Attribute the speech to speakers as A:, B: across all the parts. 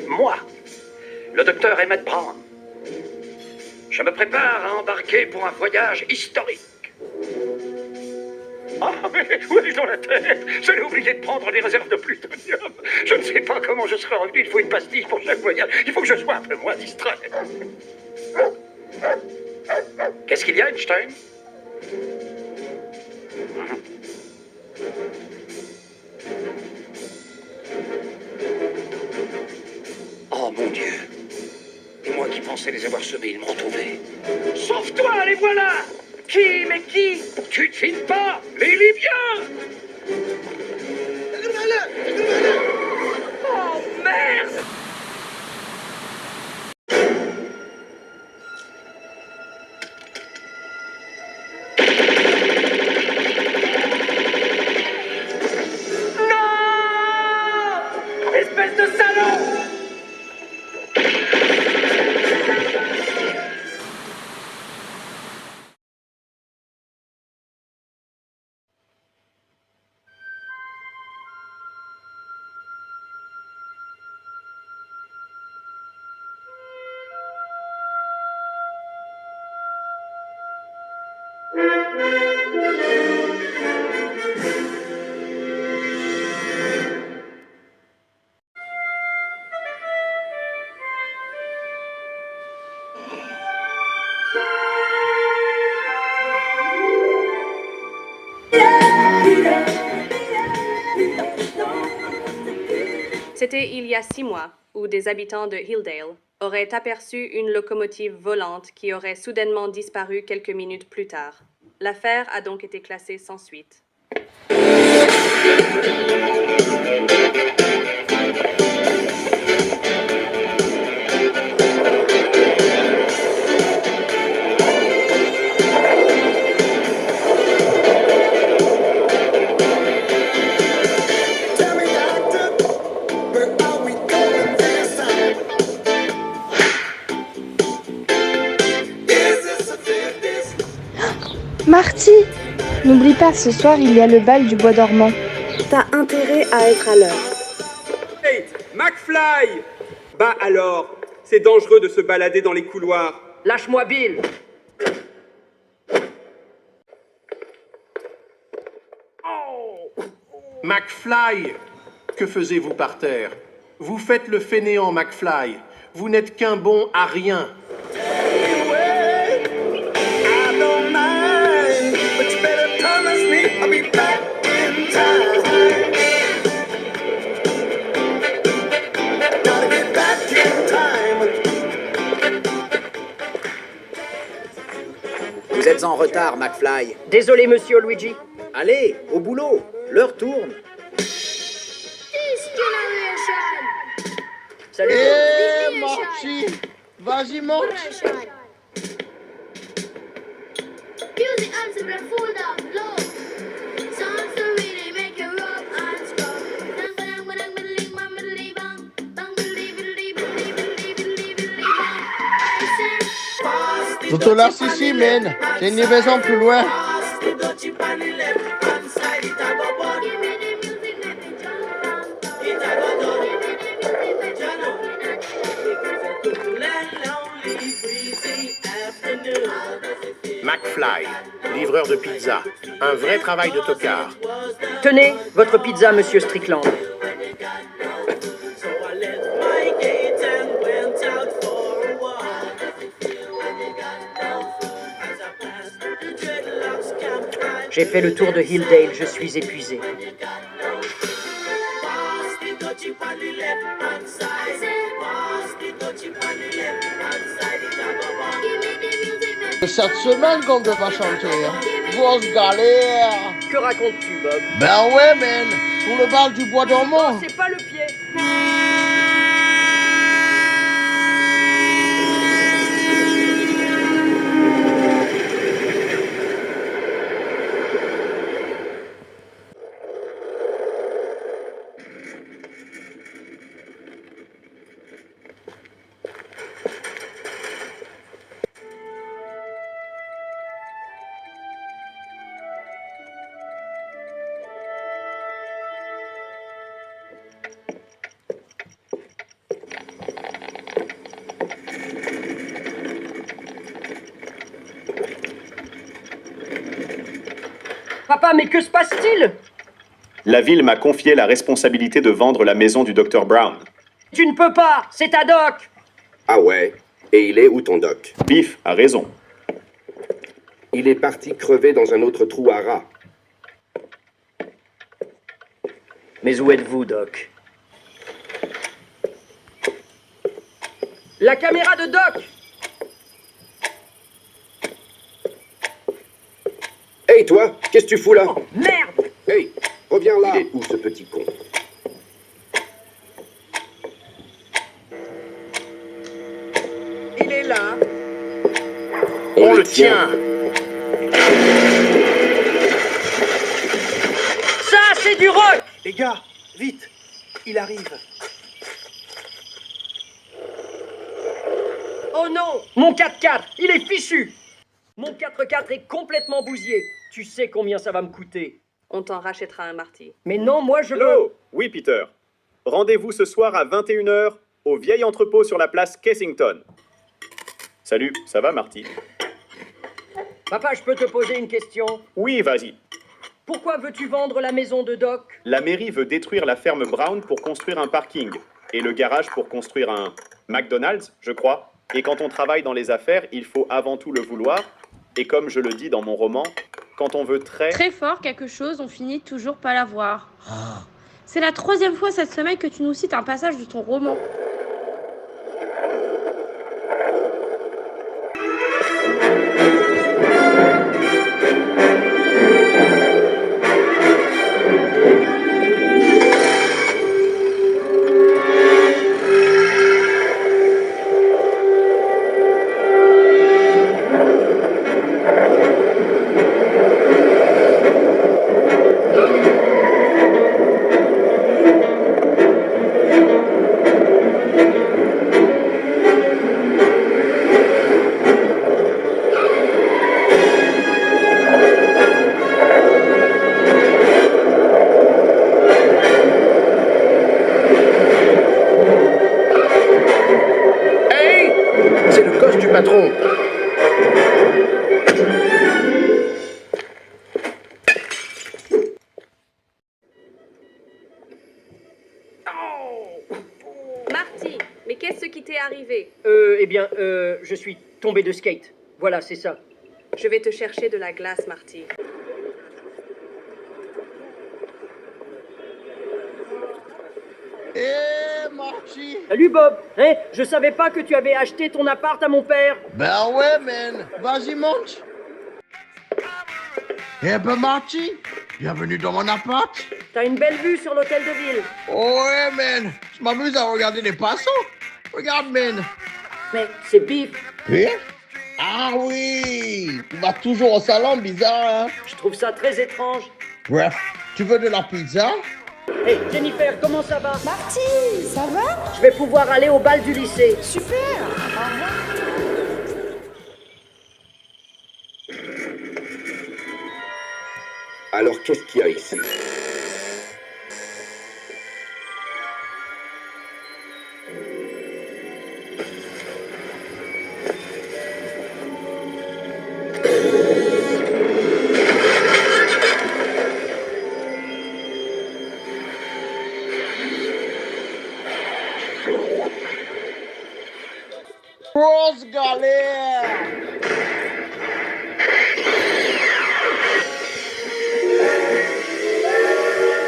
A: Moi, le docteur Emmett Brown, je me prépare à embarquer pour un voyage historique. Ah, mais où est-ce dans la tête? J'allais oublier de prendre des réserves de plutonium. Je ne sais pas comment je serai revenu. Il faut une pastille pour chaque voyage. Il faut que je sois un peu moins distrait. Qu'est-ce qu'il y a, Einstein? Oh, mon Dieu. Et moi qui pensais les avoir semés, ils m'ont retrouvé. Sauve-toi, les voilà! Qui? Mais qui? Tu ne files pas! Les Libyens! Oh, merde! Non! Espèce de salaud!
B: C'était il y a 6 mois, où des habitants de Hilldale auraient aperçu une locomotive volante qui aurait soudainement disparu quelques minutes plus tard. L'affaire a donc été classée sans suite.
C: Marty! N'oublie pas, ce soir, il y a le bal du bois dormant.
B: T'as intérêt à être à l'heure.
D: Hey, McFly! Bah alors, c'est dangereux de se balader dans les couloirs.
A: Lâche-moi, Bill!
E: McFly! Que faisiez-vous par terre? Vous faites le fainéant, McFly. Vous n'êtes qu'un bon à rien.
F: Vous êtes en retard, McFly.
A: Désolé, monsieur Luigi.
F: Allez, au boulot. L'heure tourne.
A: Salut.
G: Marty, vas-y, monte. Je te laisse ici, man. J'ai une livraison plus loin.
E: McFly, livreur de pizza. Un vrai travail de tocard.
A: Tenez, votre pizza, monsieur Strickland. J'ai fait le tour de Hilldale, je suis épuisé.
G: C'est cette semaine qu'on devra chanter. Grosse galère.
A: Que racontes-tu, Bob?
G: Ben ouais, man. Pour le bal du bois dormant.
A: C'est pas le pied.
H: Papa, mais que se passe-t-il?
I: La ville m'a confié la responsabilité de vendre la maison du Dr Brown.
H: Tu ne peux pas, c'est ta doc.
J: Ah ouais? Et il est où ton doc?
I: Biff a raison.
J: Il est parti crever dans un autre trou à rats.
H: Mais où êtes-vous, Doc? La caméra de Doc!
J: Hey toi, qu'est-ce que tu fous là?
H: Oh, merde!
J: Hey, reviens là! Il est où ce petit con?
H: Il est là.
E: On le tient.
H: Ça, c'est du rock!
E: Les gars, vite, il arrive.
H: Oh non! Mon 4x4, il est fichu! Mon 4x4 est complètement bousillé. Tu sais combien ça va me coûter.
B: On t'en rachètera un, Marty.
H: Mais non, moi je veux...
I: Hello! Oui, Peter. Rendez-vous ce soir à 21h au vieil entrepôt sur la place Kensington. Salut, ça va, Marty?
H: Papa, je peux te poser une question?
I: Oui, vas-y.
H: Pourquoi veux-tu vendre la maison de Doc?
I: La mairie veut détruire la ferme Brown pour construire un parking et le garage pour construire un McDonald's, je crois. Et quand on travaille dans les affaires, il faut avant tout le vouloir. Et comme je le dis dans mon roman, quand on veut
K: très fort quelque chose, on finit toujours par l'avoir. C'est la 3e fois cette semaine que tu nous cites un passage de ton roman.
E: Patron.
B: Marty, mais qu'est-ce qui t'est arrivé?
H: Je suis tombé de skate. Voilà, c'est ça.
B: Je vais te chercher de la glace, Marty.
G: Marty.
H: Salut Bob. Hein, je savais pas que tu avais acheté ton appart à mon père.
G: Ben ouais, man. Vas-y, monte. Eh ben, Marty, bienvenue dans mon appart.
H: T'as une belle vue sur l'hôtel de ville.
G: Ouais, man. Je m'amuse à regarder les passants. Regarde, man.
H: Mais c'est Biff.
G: Biff? Ah oui. Tu vas toujours au salon, bizarre, hein?
H: Je trouve ça très étrange.
G: Bref, tu veux de la pizza?
H: Hey, Jennifer, comment ça va?
L: Marty, ça va?
H: Je vais pouvoir aller au bal du lycée.
L: Super. Au revoir.
J: Alors, qu'est-ce qu'il y a ici?
G: Grosse galère!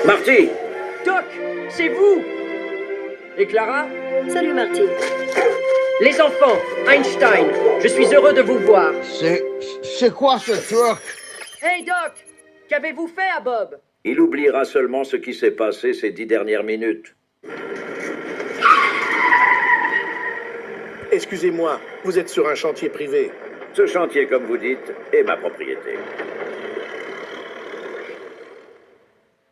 A: Marty!
H: Doc, c'est vous! Et Clara?
M: Salut Marty.
H: Les enfants, Einstein, je suis heureux de vous voir.
G: C'est quoi ce truc?
H: Hey Doc, qu'avez-vous fait à Bob?
A: Il oubliera seulement ce qui s'est passé ces 10 dernières minutes.
E: Excusez-moi, vous êtes sur un chantier privé.
A: Ce chantier, comme vous dites, est ma propriété.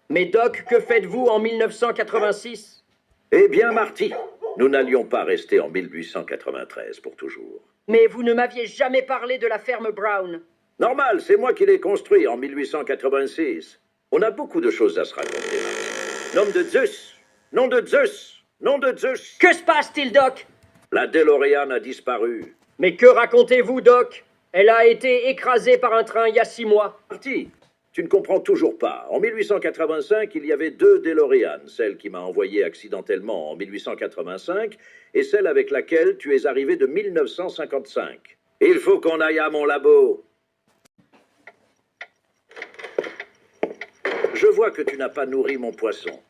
H: Mais Doc, que faites-vous en 1986?
A: Eh bien, Marty, nous n'allions pas rester en 1893 pour toujours.
H: Mais vous ne m'aviez jamais parlé de la ferme Brown.
A: Normal, c'est moi qui l'ai construit en 1886. On a beaucoup de choses à se raconter, Marty. L'homme de Zeus, Nom de Zeus! Nom de Zeus!
H: Que se passe-t-il, Doc?
A: La DeLorean a disparu.
H: Mais que racontez-vous, Doc? Elle a été écrasée par un train il y a 6 mois.
A: Marty, tu ne comprends toujours pas. En 1885, il y avait 2 DeLorean, celle qui m'a envoyé accidentellement en 1885 et celle avec laquelle tu es arrivé de 1955. Il faut qu'on aille à mon labo. Je vois que tu n'as pas nourri mon poisson.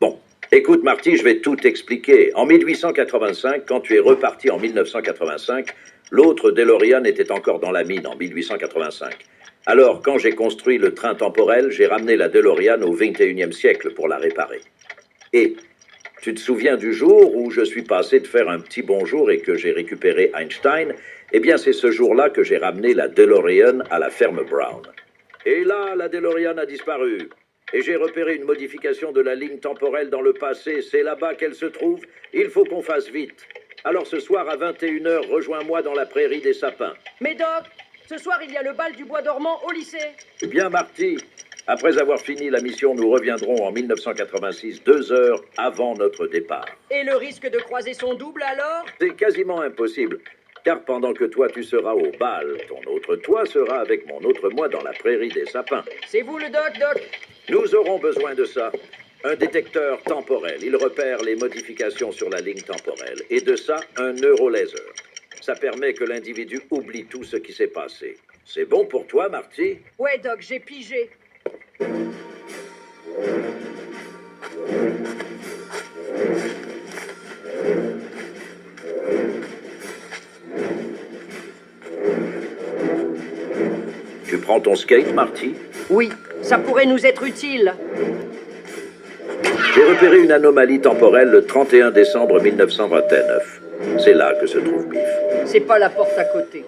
A: Bon, écoute Marty, je vais tout expliquer. En 1885, quand tu es reparti en 1985, l'autre DeLorean était encore dans la mine en 1885. Alors, quand j'ai construit le train temporel, j'ai ramené la DeLorean au 21e siècle pour la réparer. Et tu te souviens du jour où je suis passé de faire un petit bonjour et que j'ai récupéré Einstein? Eh bien, c'est ce jour-là que j'ai ramené la DeLorean à la ferme Brown. Et là, la DeLorean a disparu. Et j'ai repéré une modification de la ligne temporelle dans le passé. C'est là-bas qu'elle se trouve. Il faut qu'on fasse vite. Alors ce soir à 21h, rejoins-moi dans la prairie des sapins.
H: Mais Doc, ce soir il y a le bal du bois dormant au lycée.
A: Bien Marty. Après avoir fini la mission, nous reviendrons en 1986, 2 heures avant notre départ.
H: Et le risque de croiser son double alors?
A: C'est quasiment impossible. Car pendant que toi tu seras au bal, ton autre toi sera avec mon autre moi dans la prairie des sapins.
H: C'est vous le Doc, Doc?
A: Nous aurons besoin de ça. Un détecteur temporel. Il repère les modifications sur la ligne temporelle. Et de ça, un neurolaser. Ça permet que l'individu oublie tout ce qui s'est passé. C'est bon pour toi, Marty?
H: Ouais, Doc, j'ai pigé.
A: Tu prends ton skate, Marty?
H: Oui, ça pourrait nous être utile.
A: J'ai repéré une anomalie temporelle le 31 décembre 1929. C'est là que se trouve Biff.
H: C'est pas la porte à côté.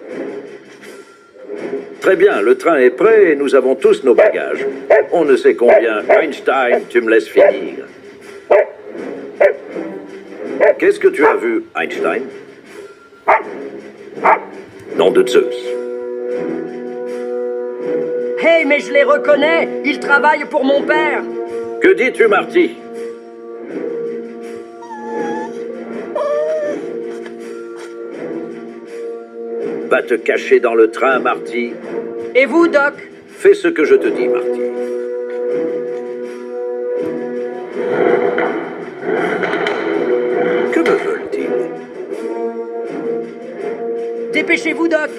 A: Très bien, le train est prêt et nous avons tous nos bagages. On ne sait combien. Einstein, tu me laisses finir. Qu'est-ce que tu as vu, Einstein? Nom de Zeus.
H: Hey, mais je les reconnais! Ils travaillent pour mon père!
A: Que dis-tu, Marty? Va te cacher dans le train, Marty.
H: Et vous, Doc?
A: Fais ce que je te dis, Marty. Que me veulent-ils?
H: Dépêchez-vous, Doc!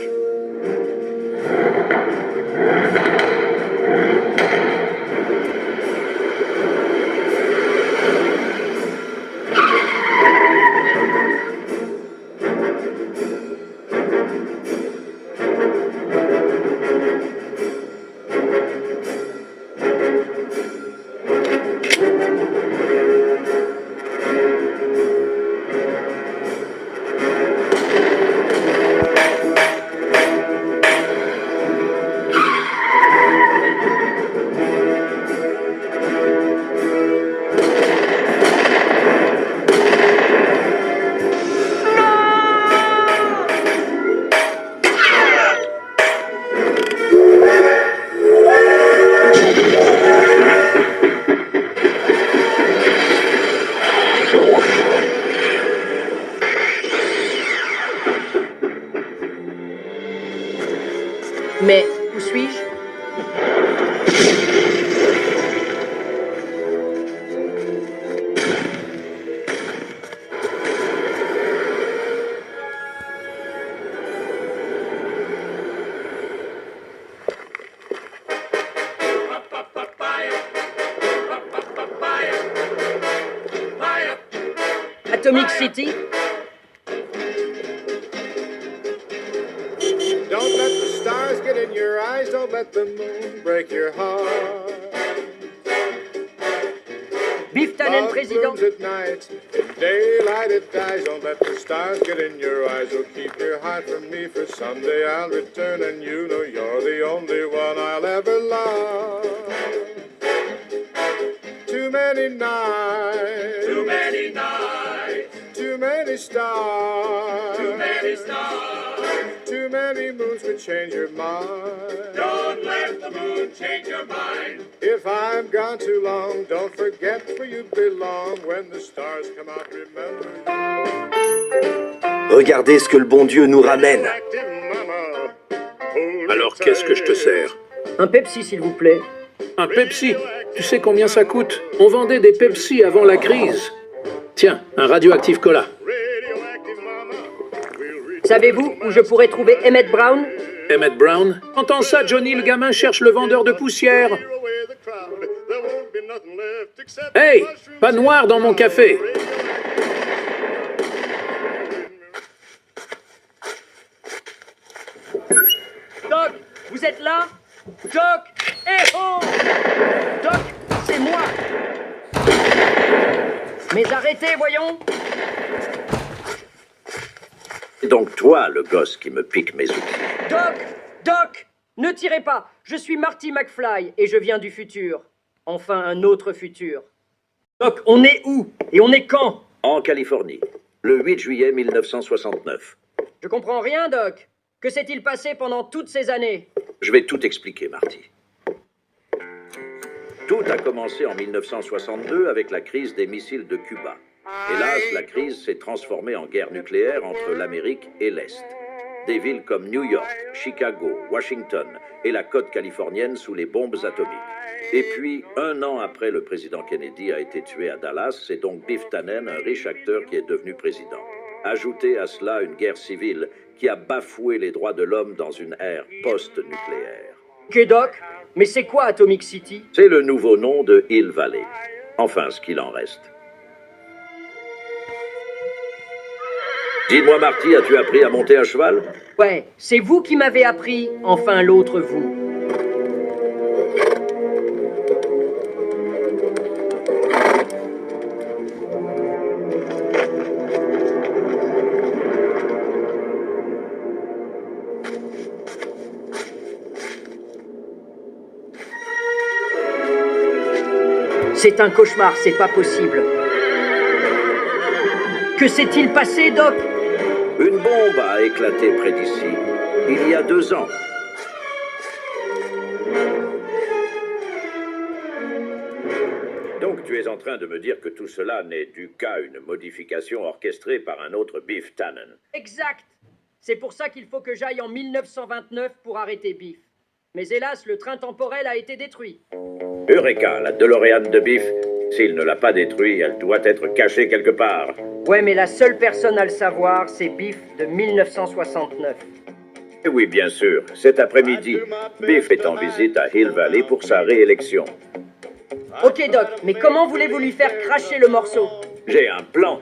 H: Mais où suis-je? Atomic City?
M: Don't let the stars get in your eyes, don't let the moon break your heart.
H: Biff Tannen, président.
M: Blooms at night, in daylight it dies. Don't let the stars get in your eyes. Oh, keep your heart from me, for someday I'll return, and you know you're the only one I'll ever love. Too many nights, too many nights, too many stars, too many stars, too many moons which change your mind. Don't let the moon change your mind. If I'm gone too long, don't forget where you belong. When the stars come out, remember you.
F: Regardez ce que le bon Dieu nous ramène.
E: Alors qu'est-ce que je te sers?
H: Un Pepsi, s'il vous plaît.
E: Un Pepsi? Tu sais combien ça coûte? On vendait des Pepsi avant la crise. Tiens, un radioactif cola.
H: Savez-vous où je pourrais trouver Emmett Brown?
E: Emmett Brown? Entends ça, Johnny, le gamin cherche le vendeur de poussière. Hey, pas noir dans mon café.
H: Doc, vous êtes là? Doc! Eh oh! Doc, c'est moi! Mais arrêtez, voyons!
A: C'est donc toi, le gosse, qui me pique mes outils.
H: Doc! Doc! Ne tirez pas! Je suis Marty McFly et je viens du futur. Enfin, un autre futur. Doc, on est où? Et on est quand?
A: En Californie, le 8 juillet 1969.
H: Je comprends rien, Doc. Que s'est-il passé pendant toutes ces années?
A: Je vais tout expliquer, Marty. Tout a commencé en 1962 avec la crise des missiles de Cuba. Hélas, la crise s'est transformée en guerre nucléaire entre l'Amérique et l'Est. Des villes comme New York, Chicago, Washington et la côte californienne sous les bombes atomiques. Et puis, 1 an après le président Kennedy a été tué à Dallas, c'est donc Biff Tannen, un riche acteur, qui est devenu président. Ajoutez à cela une guerre civile qui a bafoué les droits de l'homme dans une ère post-nucléaire.
H: Ok, Doc, mais c'est quoi Atomic City?
A: C'est le nouveau nom de Hill Valley. Enfin, ce qu'il en reste. Dis-moi, Marty, as-tu appris à monter à cheval?
H: Ouais, c'est vous qui m'avez appris, enfin l'autre vous. C'est un cauchemar, c'est pas possible. Que s'est-il passé, Doc?
A: Une bombe a éclaté près d'ici, il y a 2 ans. Donc tu es en train de me dire que tout cela n'est dû qu'à une modification orchestrée par un autre Biff Tannen.
H: Exact. C'est pour ça qu'il faut que j'aille en 1929 pour arrêter Biff. Mais hélas, le train temporel a été détruit.
A: Eureka, la DeLorean de Biff. S'il ne l'a pas détruite, elle doit être cachée quelque part.
H: Ouais, mais la seule personne à le savoir, c'est Biff de 1969.
A: Et oui, bien sûr. Cet après-midi, Biff est en visite à Hill Valley pour sa réélection.
H: Ok, Doc, mais comment voulez-vous lui faire cracher le morceau?
A: J'ai un plan.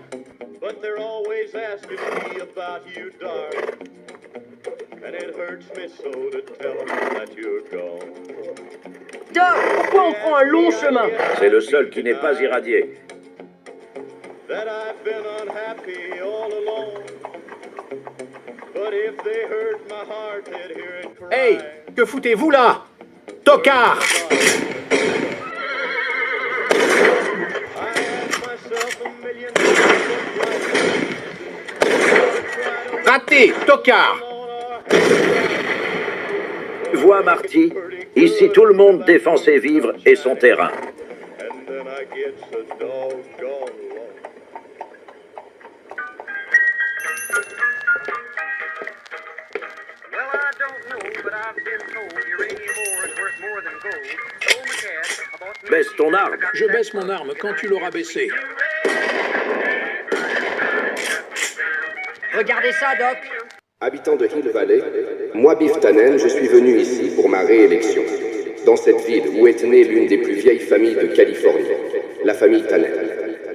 H: Doc, pourquoi on prend un long chemin?
A: C'est le seul qui n'est pas irradié.
E: Hey, que foutez-vous là? Tocard! Raté, tocard!
A: Vois, Marty, ici tout le monde défend ses vivres et son terrain. Baisse ton arme.
E: Je baisse mon arme quand tu l'auras baissée.
H: Regardez ça, Doc.
J: Habitant de Hill Valley, moi Biff Tannen, je suis venu ici pour ma réélection. Dans cette ville où est née l'une des plus vieilles familles de Californie, la famille Tannen.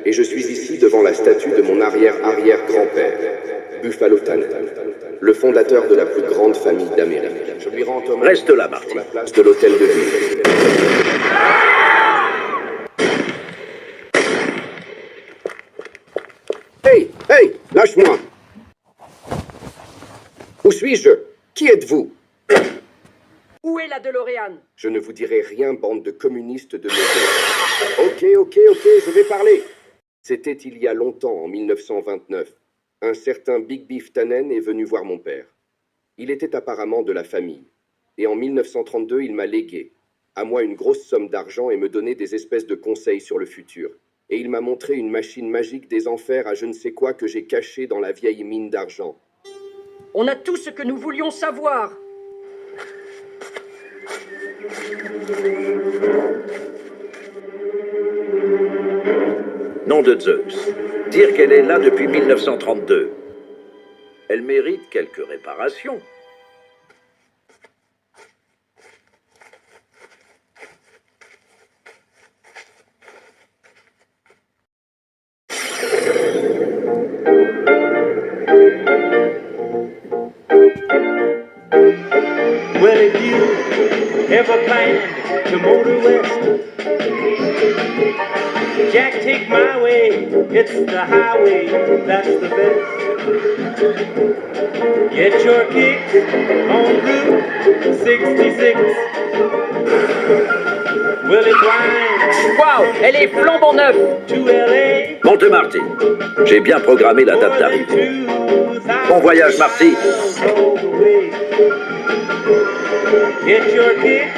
J: Et je suis ici devant la statue de mon arrière-arrière-grand-père, Buffalo Tannen, le fondateur de la plus grande famille d'Amérique. Je lui rends hommage.
A: Reste là, Marty.
J: Sur la place de l'hôtel de ville. Hey, hey, lâche-moi! Où suis-je? Qui êtes-vous?
H: Où est la DeLorean?
J: Je ne vous dirai rien, bande de communistes de maison. Ok, je vais parler. C'était il y a longtemps, en 1929. Un certain Big Biff Tannen est venu voir mon père. Il était apparemment de la famille. Et en 1932, il m'a légué, à moi une grosse somme d'argent et me donnait des espèces de conseils sur le futur. Et il m'a montré une machine magique des enfers à je ne sais quoi que j'ai caché dans la vieille mine d'argent.
H: On a tout ce que nous voulions savoir.
A: Nom de Zeus. Dire qu'elle est là depuis 1932. Elle mérite quelques réparations.
N: Well, if you ever plan to motor west, Jack, take my way. It's the highway, that's the best. Get your kicks on Route 66. Well, it winds.
H: Wow, elle est flambant neuve.
N: To LA.
A: Monte Marty. J'ai bien programmé la date d'arrivée. Bon voyage, Marty.
N: Get your kicks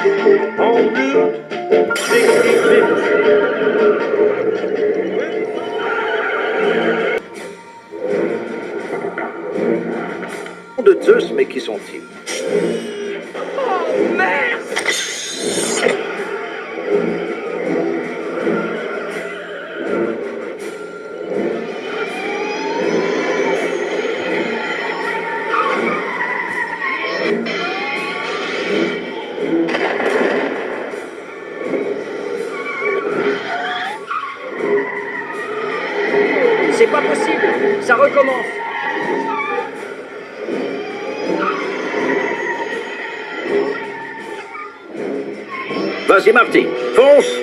N: on Route 66.
A: Nom de Zeus, mais qui sont-ils?
H: Oh merde! C'est pas possible, ça recommence.
A: Vas-y, Marty, fonce!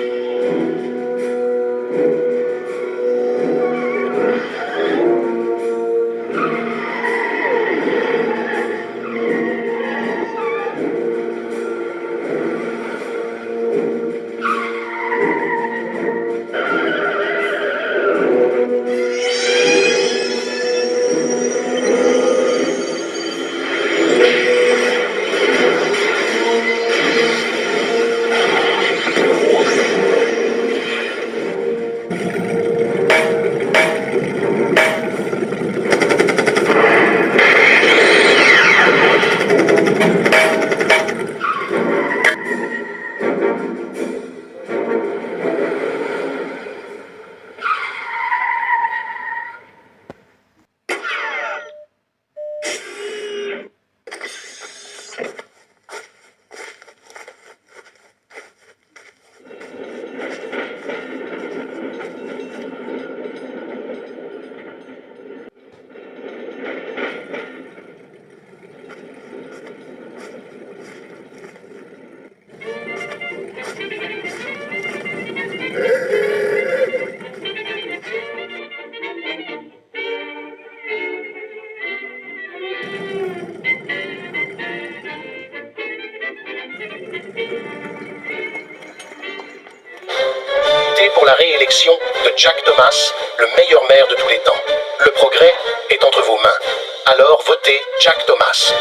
O: Pour la réélection de Jack Thomas, le meilleur maire de tous les temps. Le progrès est entre vos mains. Alors votez Jack Thomas.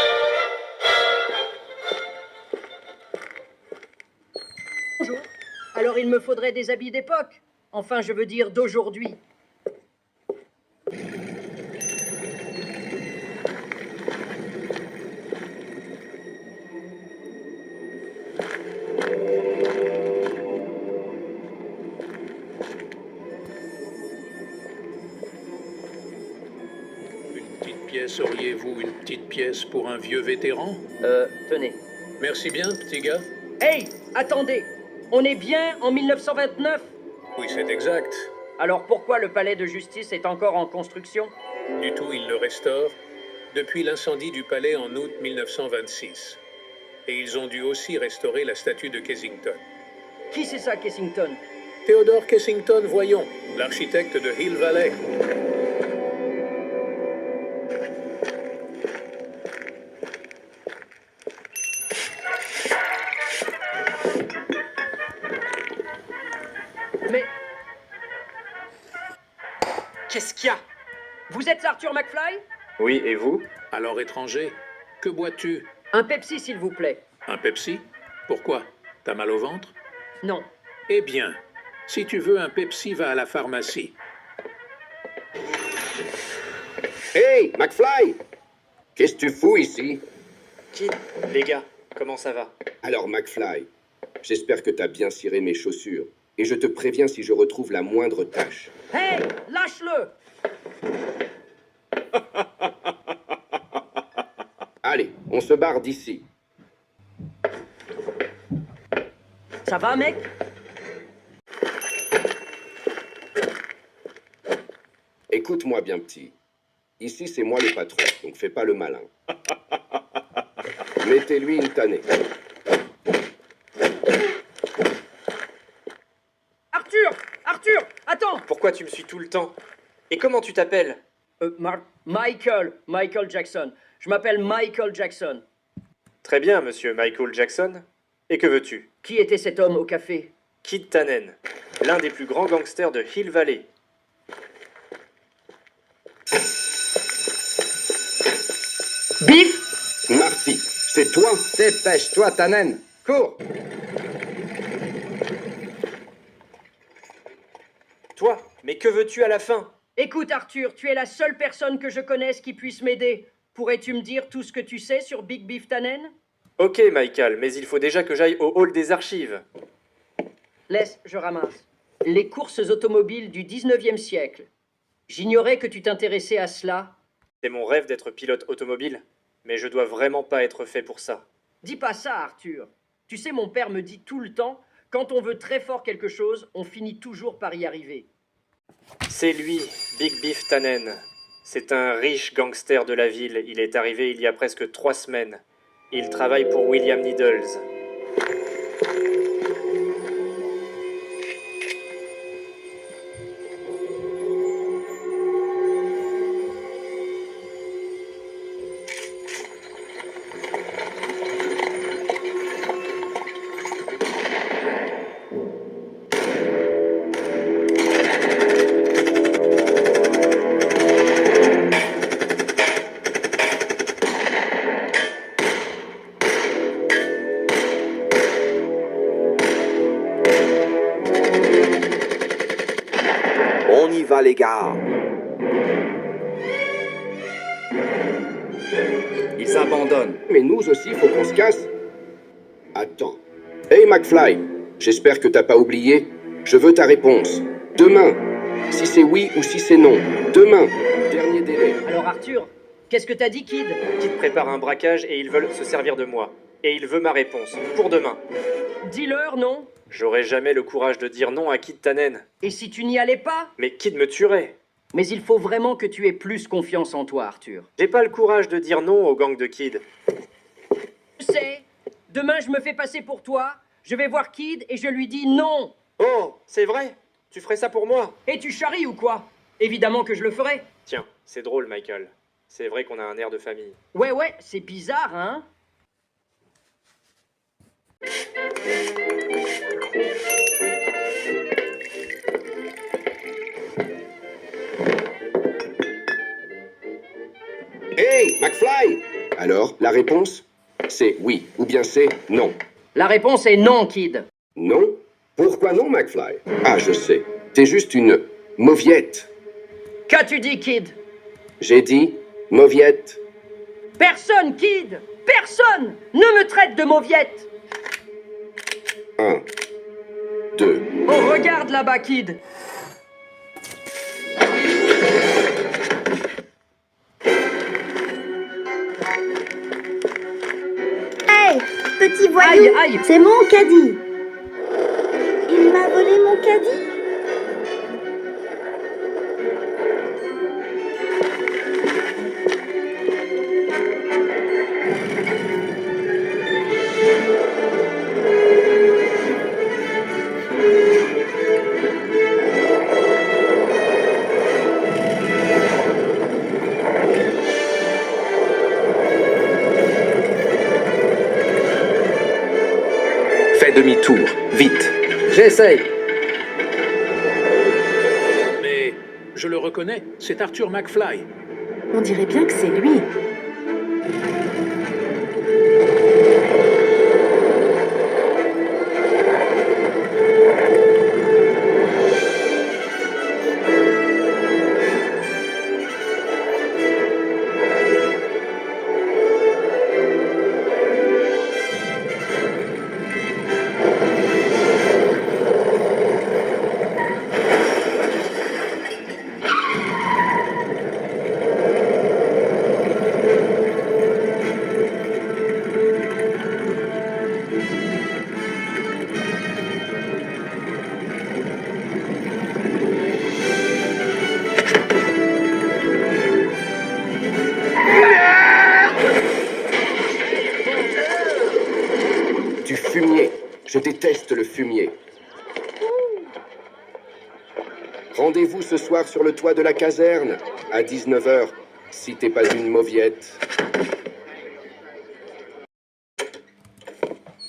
H: Bonjour. Alors il me faudrait des habits d'époque. Enfin, je veux dire d'aujourd'hui.
P: Auriez-vous une petite pièce pour un vieux vétéran?
H: Tenez.
P: Merci bien, petit gars.
H: Hey, attendez. On est bien en 1929?
P: Oui, c'est exact.
H: Alors pourquoi le palais de justice est encore en construction?
P: Du tout, ils le restaurent depuis l'incendie du palais en août 1926. Et ils ont dû aussi restaurer la statue de Kensington.
H: Qui c'est ça, Kensington?
P: Theodore Kensington, voyons, l'architecte de Hill Valley.
H: Mais... Qu'est-ce qu'il y a? Vous êtes Arthur McFly?
I: Oui, et vous?
P: Alors étranger, Que bois-tu?
H: Un Pepsi, s'il vous plaît.
P: Un Pepsi? Pourquoi? T'as mal au ventre?
H: Non.
P: Eh bien, si tu veux un Pepsi, va à la pharmacie.
J: Hey, McFly! Qu'est-ce que tu fous ici?
Q: Kid, les gars, comment ça va?
J: Alors, McFly, j'espère que t'as bien ciré mes chaussures. Et je te préviens si je retrouve la moindre tache.
H: Hey, lâche-le!
J: Allez, on se barre d'ici.
H: Ça va, mec?
J: Écoute-moi bien, petit. Ici, c'est moi le patron, donc fais pas le malin. Mettez-lui une tannée.
H: Arthur, attends!
Q: Pourquoi tu me suis tout le temps? Et comment tu t'appelles?
H: Michael Jackson. Je m'appelle Michael Jackson.
Q: Très bien, monsieur Michael Jackson. Et que veux-tu?
H: Qui était cet homme au café?
Q: Kid Tannen, l'un des plus grands gangsters de Hill Valley.
H: Biff!
J: Marty, c'est toi? Dépêche-toi, Tannen. Cours!
Q: Toi, mais que veux-tu à la fin?
H: Écoute, Arthur, tu es la seule personne que je connaisse qui puisse m'aider. Pourrais-tu me dire tout ce que tu sais sur Big Biff Tannen?
Q: Ok, Michael, mais il faut déjà que j'aille au hall des archives.
H: Laisse, je ramasse. Les courses automobiles du 19e siècle. J'ignorais que tu t'intéressais à cela.
Q: C'est mon rêve d'être pilote automobile, mais je dois vraiment pas être fait pour ça.
H: Dis pas ça, Arthur. Tu sais, mon père me dit tout le temps, quand on veut très fort quelque chose, on finit toujours par y arriver.
Q: C'est lui, Big Biff Tannen. C'est un riche gangster de la ville. Il est arrivé il y a presque 3 semaines. Il travaille pour William Needles.
F: On y va, les gars.
J: Ils abandonnent. Mais nous aussi, faut qu'on se casse. Attends. Hey, McFly, j'espère que t'as pas oublié. Je veux ta réponse. Demain. Si c'est oui ou si c'est non. Demain. Dernier délai.
H: Alors, Arthur, qu'est-ce que t'as dit, Kid?
Q: Kid prépare un braquage et ils veulent se servir de moi. Et il veut ma réponse. Pour demain.
H: Dis-leur, non?
Q: J'aurais jamais le courage de dire non à Kid Tannen.
H: Et si tu n'y allais pas?
Q: Mais Kid me tuerait.
H: Mais il faut vraiment que tu aies plus confiance en toi, Arthur.
Q: J'ai pas le courage de dire non au gang de Kid.
H: Je sais. Demain, je me fais passer pour toi. Je vais voir Kid et je lui dis non.
Q: Oh, c'est vrai? Tu ferais ça pour moi?
H: Et tu charries ou quoi? Évidemment que je le ferai.
Q: Tiens, c'est drôle, Michael. C'est vrai qu'on a un air de famille.
H: Ouais, c'est bizarre, hein?
J: Hey, McFly! Alors, la réponse? C'est oui ou bien c'est non.
H: La réponse est non, Kid.
J: Non? Pourquoi non, McFly? Ah, je sais. T'es juste une mauviette.
H: Qu'as-tu dit, Kid?
J: J'ai dit mauviette.
H: Personne, Kid! Personne ne me traite de mauviette!
J: 1, 2.
H: Oh, regarde là-bas, Kid!
L: Hey, petit voyou,
H: Aïe, aïe.
L: c'est mon caddie. Il m'a volé mon caddie.
F: Fais demi-tour, vite.
H: J'essaye.
P: Mais je le reconnais, c'est Arthur McFly.
L: On dirait bien que c'est lui.
J: Je déteste le fumier. Rendez-vous ce soir sur le toit de la caserne, à 19h, si t'es pas une mauviette.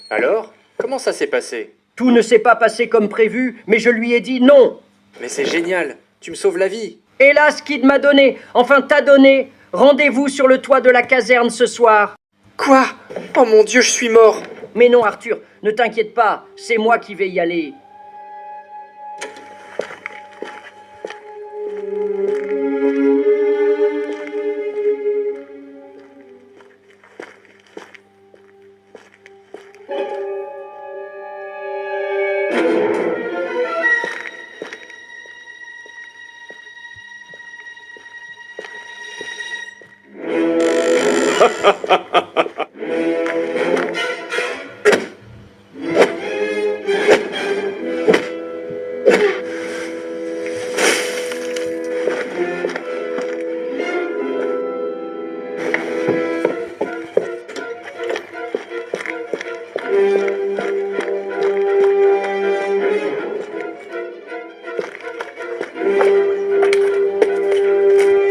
Q: Alors, comment ça s'est passé?
H: Tout ne s'est pas passé comme prévu, mais je lui ai dit non.
Q: Mais c'est génial, tu me sauves la vie.
H: Hélas, Kid m'a donné, enfin t'a donné. Rendez-vous sur le toit de la caserne ce soir.
Q: Quoi? Oh mon Dieu, je suis mort.
H: Mais non, Arthur, ne t'inquiète pas, c'est moi qui vais y aller.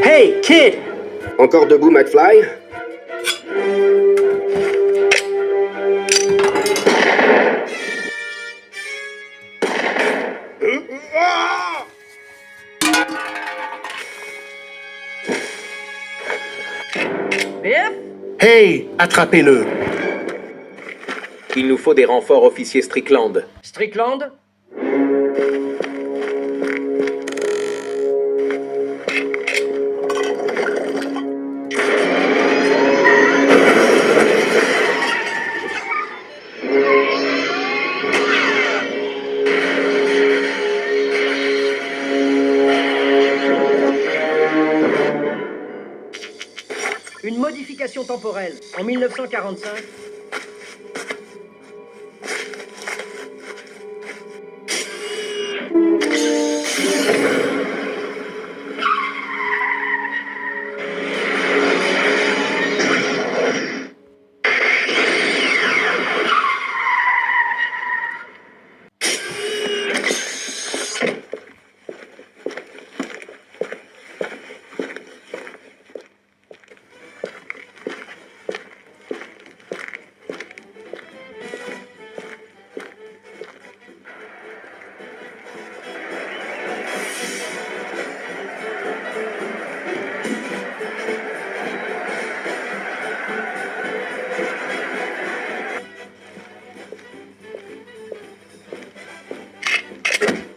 H: Hey, Kid!
J: Encore debout, McFly?
H: Biff?
E: Hey, attrapez-le.
F: Il nous faut des renforts officiers Strickland.
H: Strickland? Une modification temporelle. En 1945,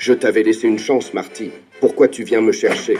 J: Je t'avais laissé une chance, Marty. Pourquoi tu viens me chercher?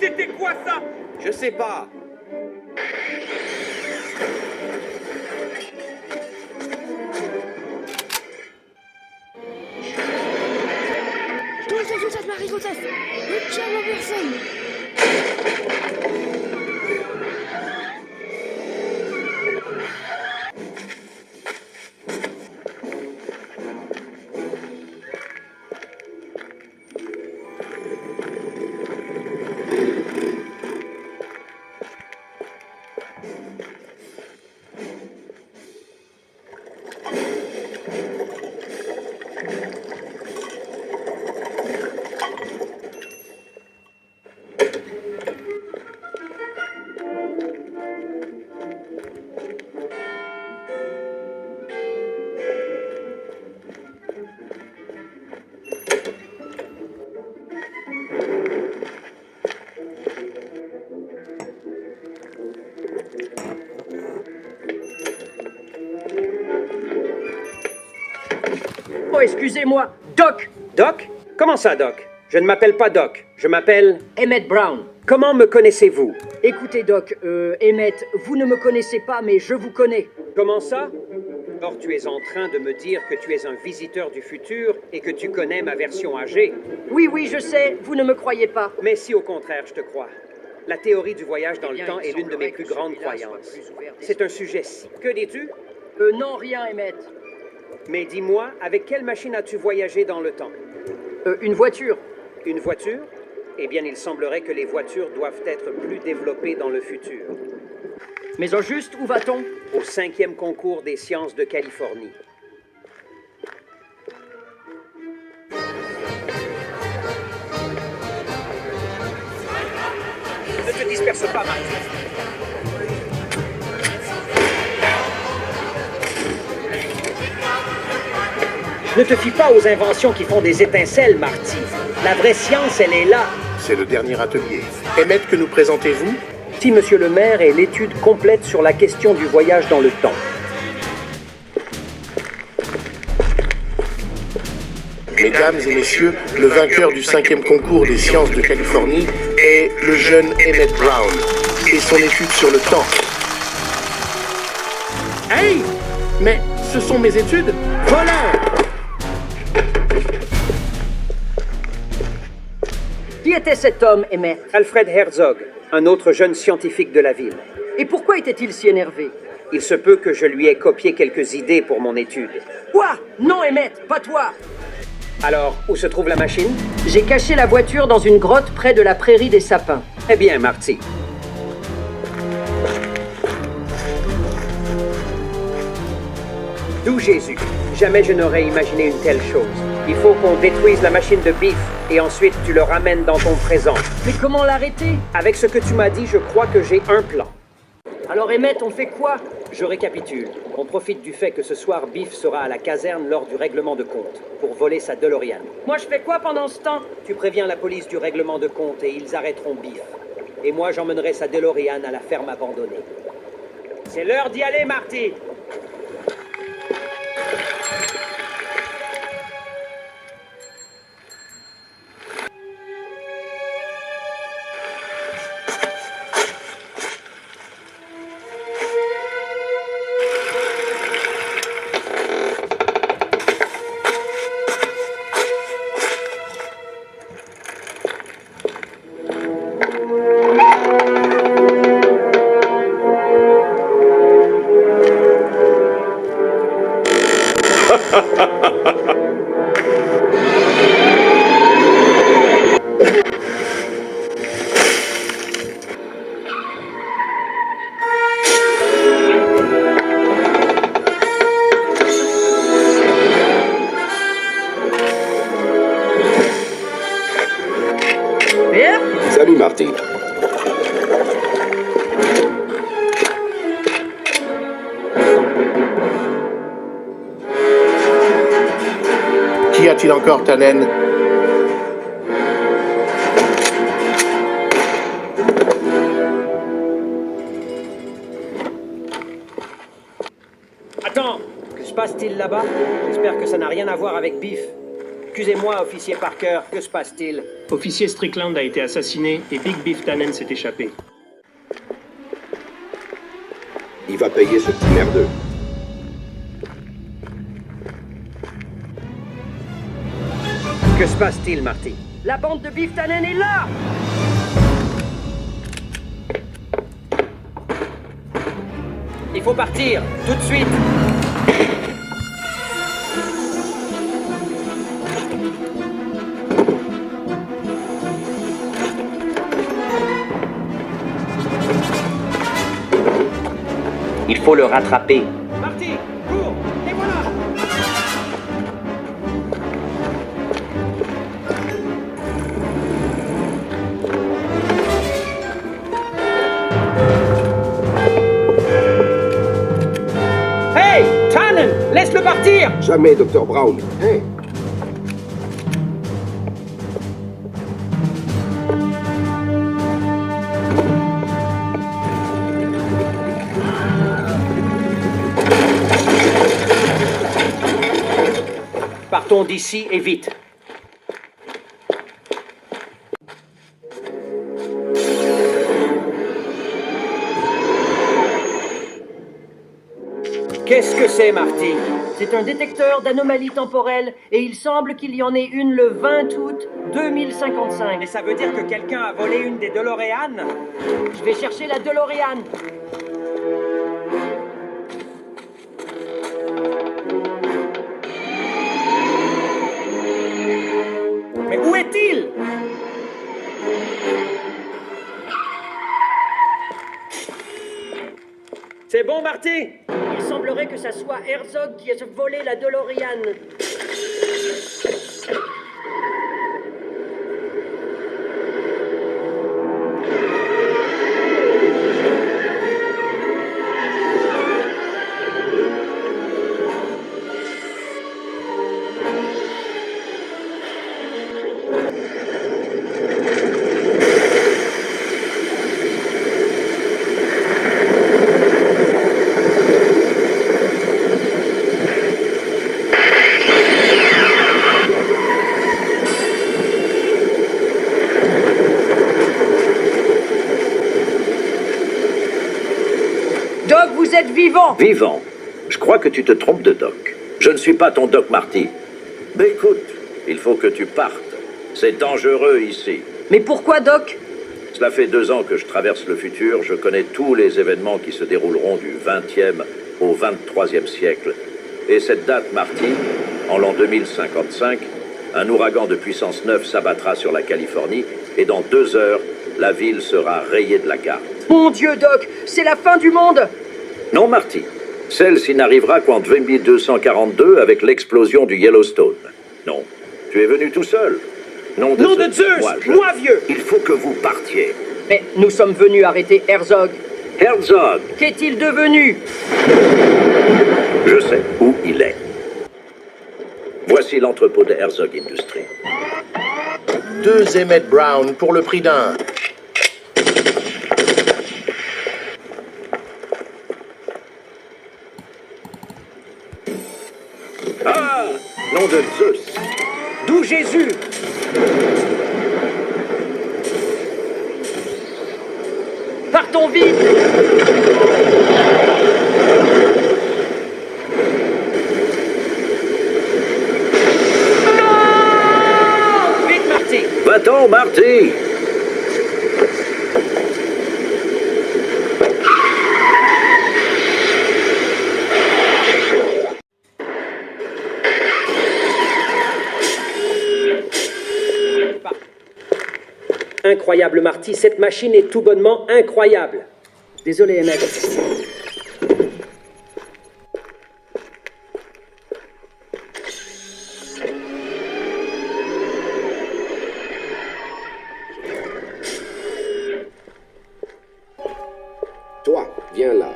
D: C'était quoi ça?
F: Je sais pas.
L: Tout ça, Marie, tout ça. Ne tiens à personne.
H: excusez-moi. Doc!
R: Doc? Comment ça, Doc? Je ne m'appelle pas Doc. Je m'appelle...
H: Emmett Brown.
R: Comment me connaissez-vous?
H: Écoutez, Doc, Emmett, vous ne me connaissez pas, mais je vous connais.
R: Comment ça? Or, tu es en train de me dire que tu es un visiteur du futur et que tu connais ma version âgée.
H: Oui, je sais, vous ne me croyez pas.
R: Mais si, au contraire, je te crois. La théorie du voyage dans le temps est l'une de mes plus grandes croyances. C'est un sujet si... Que dis-tu?
H: Non, rien, Emmett.
R: Mais dis-moi, avec quelle machine as-tu voyagé dans le temps?
H: Une voiture.
R: Une voiture? Eh bien, il semblerait que les voitures doivent être plus développées dans le futur.
H: Mais au juste, où va-t-on?
R: Au 5e concours des sciences de Californie. Ne te disperse pas, Marty. Ne te fie pas aux inventions qui font des étincelles, Marty. La vraie science, elle est là.
E: C'est le dernier atelier. Emmett, que nous présentez-vous?
R: Si, monsieur le maire, est l'étude complète sur la question du voyage dans le temps.
E: Mesdames et messieurs, le vainqueur du 5e concours des sciences de Californie est le jeune Emmett Brown et son étude sur le temps. Hey! Mais ce sont mes études?
R: Voleur!
H: Qui était cet homme, Emmett?
R: Alfred Herzog, un autre jeune scientifique de la ville.
H: Et pourquoi était-il si énervé?
R: Il se peut que je lui ai copié quelques idées pour mon étude.
H: Quoi? Non, Emmett, pas toi!
R: Alors, où se trouve la machine?
H: J'ai caché la voiture dans une grotte près de la prairie des sapins.
R: Très bien, Marty. D'où Jésus? Jamais je n'aurais imaginé une telle chose. Il faut qu'on détruise la machine de Biff et ensuite tu le ramènes dans ton présent.
H: Mais comment l'arrêter?
R: Avec ce que tu m'as dit, je crois que j'ai un plan.
H: Alors Emmett, on fait quoi?
R: Je récapitule. On profite du fait que ce soir, Biff sera à la caserne lors du règlement de compte pour voler sa DeLorean.
H: Moi, je fais quoi pendant ce temps?
R: Tu préviens la police du règlement de compte et ils arrêteront Biff. Et moi, j'emmènerai sa DeLorean à la ferme abandonnée. C'est l'heure d'y aller, Marty!
J: Salut Marty.
E: Qu'y a-t-il encore, Tannen?
R: Attends! Que se passe-t-il là-bas? J'espère que ça n'a rien à voir avec Biff. Excusez-moi, officier Parker, que se passe-t-il?
S: Officier Strickland a été assassiné et Big Biff Tannen s'est échappé.
J: Il va payer ce petit merdeux.
R: Que se passe-t-il, Marty?
H: La bande de Biff Tannen est là!
R: Il faut partir, tout de suite! Il faut le rattraper. Marty, cours! Et voilà! Hey! Tannen! Laisse-le partir!
J: Jamais, Dr. Brown. Hey!
R: Partons d'ici et vite. Qu'est-ce que c'est, Marty?
H: C'est un détecteur d'anomalies temporelles et il semble qu'il y en ait une le 20 août 2055.
R: Mais ça veut dire que quelqu'un a volé une des DeLorean?
H: Je vais chercher la DeLorean.
R: Mais où est-il? C'est bon, Marty?
H: Il semblerait que ça soit Herzog qui ait volé la DeLorean. Doc, vous êtes vivant!
A: Vivant? Je crois que tu te trompes de Doc. Je ne suis pas ton Doc Marty. Mais écoute, il faut que tu partes. C'est dangereux ici.
H: Mais pourquoi, Doc?
A: Cela fait 2 ans que je traverse le futur. Je connais tous les événements qui se dérouleront du 20e au 23e siècle. Et cette date, Marty, en l'an 2055, un ouragan de puissance 9 s'abattra sur la Californie et dans 2 heures, la ville sera rayée de la carte.
H: Mon Dieu, Doc, c'est la fin du monde!
A: Non, Marty. Celle-ci n'arrivera qu'en 2242 avec l'explosion du Yellowstone. Non, tu es venu tout seul.
R: Nom de Zeus! Moi, vieux!
A: Il faut que vous partiez.
H: Mais nous sommes venus arrêter Herzog.
A: Herzog!
H: Qu'est-il devenu?
A: Je sais où il est. Voici l'entrepôt de Herzog Industries.
E: 2 Emmett Brown pour le prix d'un.
A: Ah! Nom de Zeus!
R: D'où Jésus?
H: Partons vite!
R: Non! Vite, Marty!
A: Va-t'en, Marty!
R: Incroyable, Marty, cette machine est tout bonnement incroyable.
H: Désolé, Emmett.
J: Toi, viens là.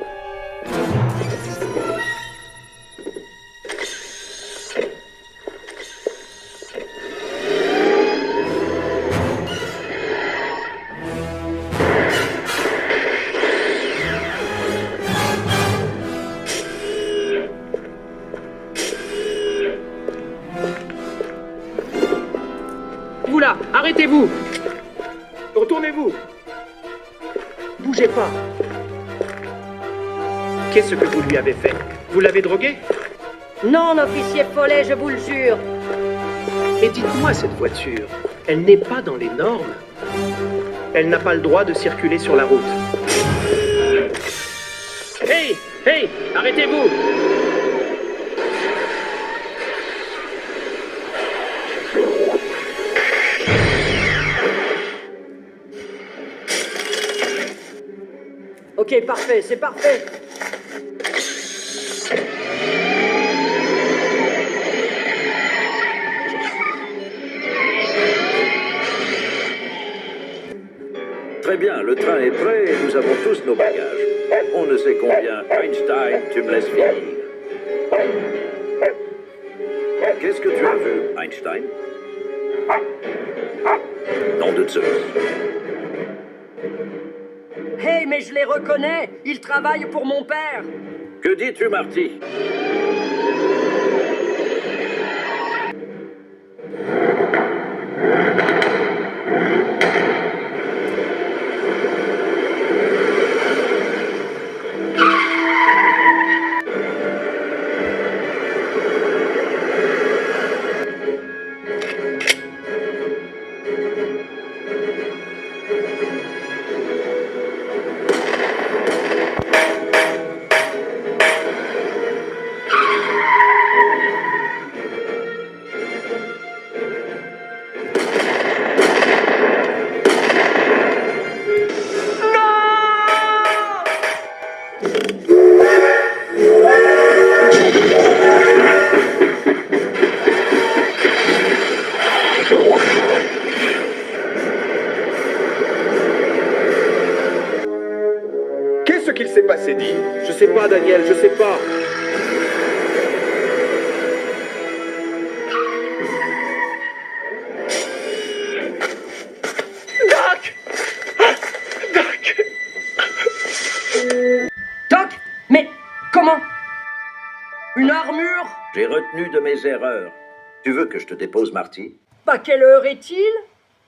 H: Vous là, arrêtez-vous! Retournez-vous! Bougez pas!
S: Qu'est-ce que vous lui avez fait? Vous l'avez drogué?
H: Non, officier Follet, je vous le jure!
S: Et dites-moi, cette voiture, elle n'est pas dans les normes. Elle n'a pas le droit de circuler sur la route. Hey! Hey! Arrêtez-vous!
H: Ok, parfait, c'est parfait!
A: Très bien, le train est prêt et nous avons tous nos bagages. On ne sait combien. Einstein, tu me laisses finir. Qu'est-ce que tu as vu, Einstein? Nom de Zeus.
H: Hey, mais je les reconnais! Ils travaillent pour mon père!
A: Que dis-tu, Marty?
D: pas, Daniel, je sais pas.
H: Doc! Doc! Doc! Mais comment? Une armure?
A: J'ai retenu de mes erreurs. Tu veux que je te dépose, Marty?
H: Bah, quelle heure est-il?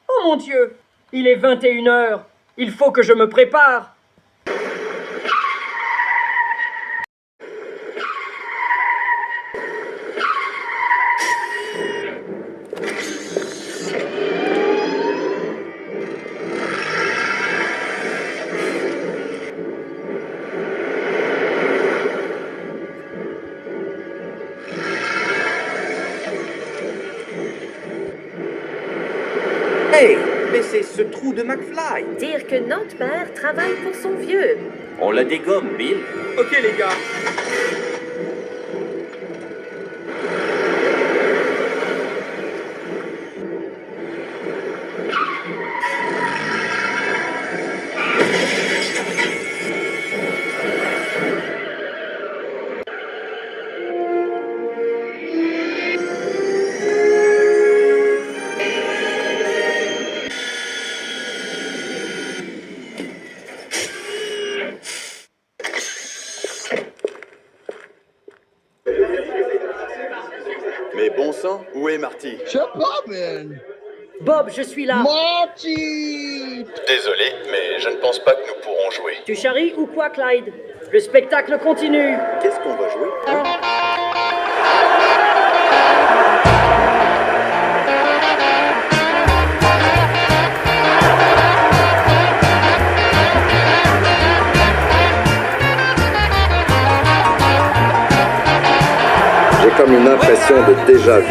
H: Oh mon Dieu! Il est 21h. Il faut que je me prépare.
S: Hey, mais c'est ce trou de McFly.
T: Dire que notre père travaille pour son vieux.
U: On la dégomme, Bill.
D: Ok, les gars.
I: Mais bon sang, où est Marty?
G: Je sais pas, man.
H: Bob, je suis là.
G: Marty!
O: Désolé, mais je ne pense pas que nous pourrons jouer.
H: Tu charries ou quoi, Clyde? Le spectacle continue.
I: Qu'est-ce qu'on va jouer?
J: J'ai comme une impression de déjà vu.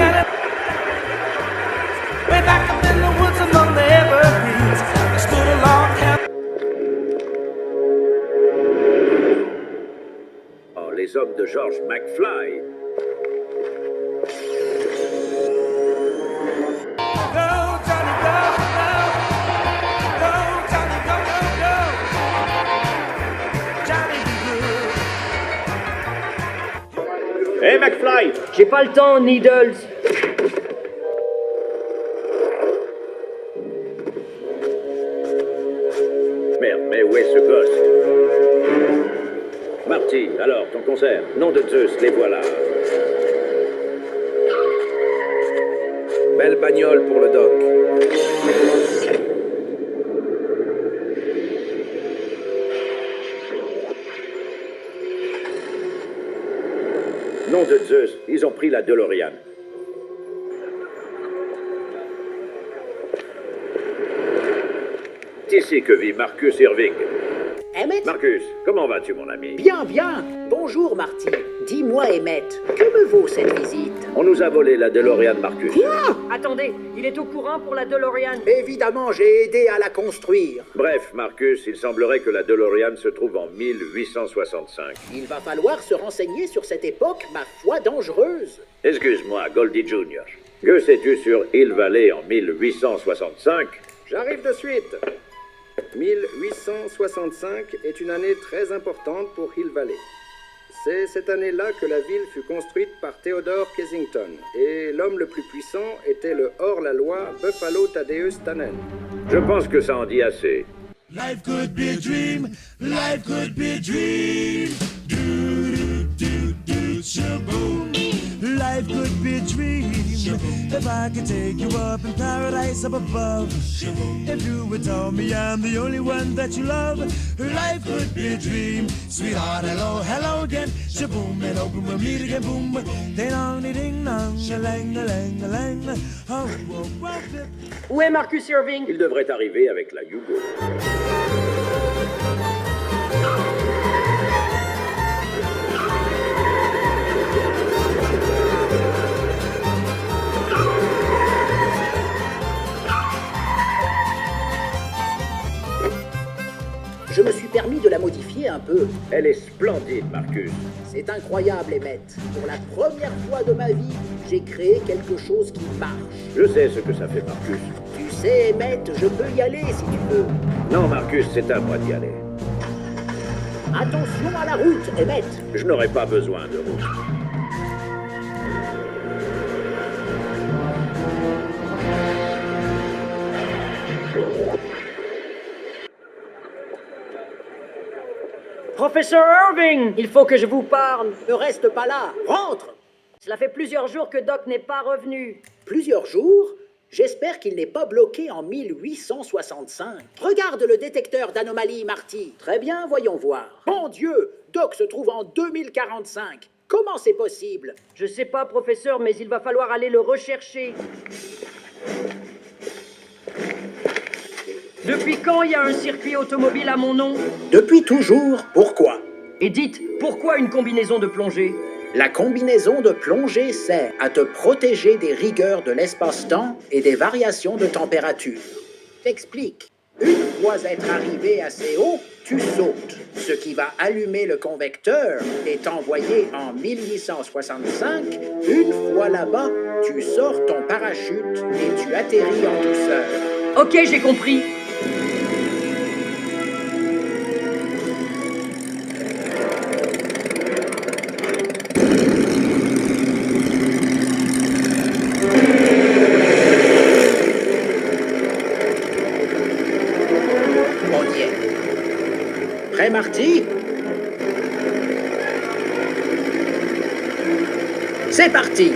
A: Oh, les hommes de George McFly.
D: Hey, McFly!
H: J'ai pas le temps, Needles.
A: Merde, mais où est ce gosse? Marty, alors, ton concert? Nom de Zeus, les voilà.
J: Belle bagnole pour le doc.
A: Nom de Zeus, ils ont pris la DeLorean. C'est ici que vit Marcus Irving.
V: Emmett?
A: Marcus, comment vas-tu, mon ami?
V: Bien, bien. Bonjour, Marty. Dis-moi, Emmett, que me vaut cette visite?
A: On nous a volé la DeLorean, Marcus.
H: Attendez, il est au courant pour la DeLorean.
V: Évidemment, j'ai aidé à la construire.
A: Bref, Marcus, il semblerait que la DeLorean se trouve en 1865.
V: Il va falloir se renseigner sur cette époque, ma foi, dangereuse.
A: Excuse-moi, Goldie Jr. Que sais-tu sur Hill Valley en 1865?
J: J'arrive de suite. 1865 est une année très importante pour Hill Valley. C'est cette année-là que la ville fut construite par Theodore Kensington, et l'homme le plus puissant était le hors-la-loi Buffalo Thaddeus Tannen.
A: Je pense que ça en dit assez.
W: Life could be a dream, life could be a dream. Shaboom. Life could be a dream. If I could take you up in paradise up above. If you would tell me I'm the only one that you love. Life could be a dream. Sweetheart, hello, hello again. Shaboom, and open we'll meet again. Boom, ding dong, ding dong, a lang, a lang, a lang. Oh, oh, oh.
H: Où est Marcus Irving?
A: Il devrait arriver avec la Yugo.
V: Je me suis permis de la modifier un peu.
A: Elle est splendide, Marcus.
V: C'est incroyable, Emmett. Pour la première fois de ma vie, j'ai créé quelque chose qui marche.
A: Je sais ce que ça fait, Marcus.
V: Tu sais, Emmett, je peux y aller si tu veux.
A: Non, Marcus, c'est à moi d'y aller.
V: Attention à la route, Emmett.
A: Je n'aurai pas besoin de route.
H: Professeur Irving, il faut que je vous parle.
V: Ne reste pas là. Rentre.
H: Cela fait plusieurs jours que Doc n'est pas revenu.
V: Plusieurs jours? J'espère qu'il n'est pas bloqué en 1865. Regarde le détecteur d'anomalies, Marty. Très bien, voyons voir. Mon Dieu, Doc se trouve en 2045. Comment c'est possible?
H: Je sais pas, professeur, mais il va falloir aller le rechercher. Depuis quand il y a un circuit automobile à mon nom?
V: Depuis toujours. Pourquoi?
H: Et dites, pourquoi une combinaison de plongée?
V: La combinaison de plongée sert à te protéger des rigueurs de l'espace-temps et des variations de température. T'explique. Une fois être arrivé assez haut, tu sautes. Ce qui va allumer le convecteur est envoyé en 1865. Une fois là-bas, tu sors ton parachute et tu atterris en douceur.
H: Ok, j'ai compris.
V: Prêt, Marty? C'est parti!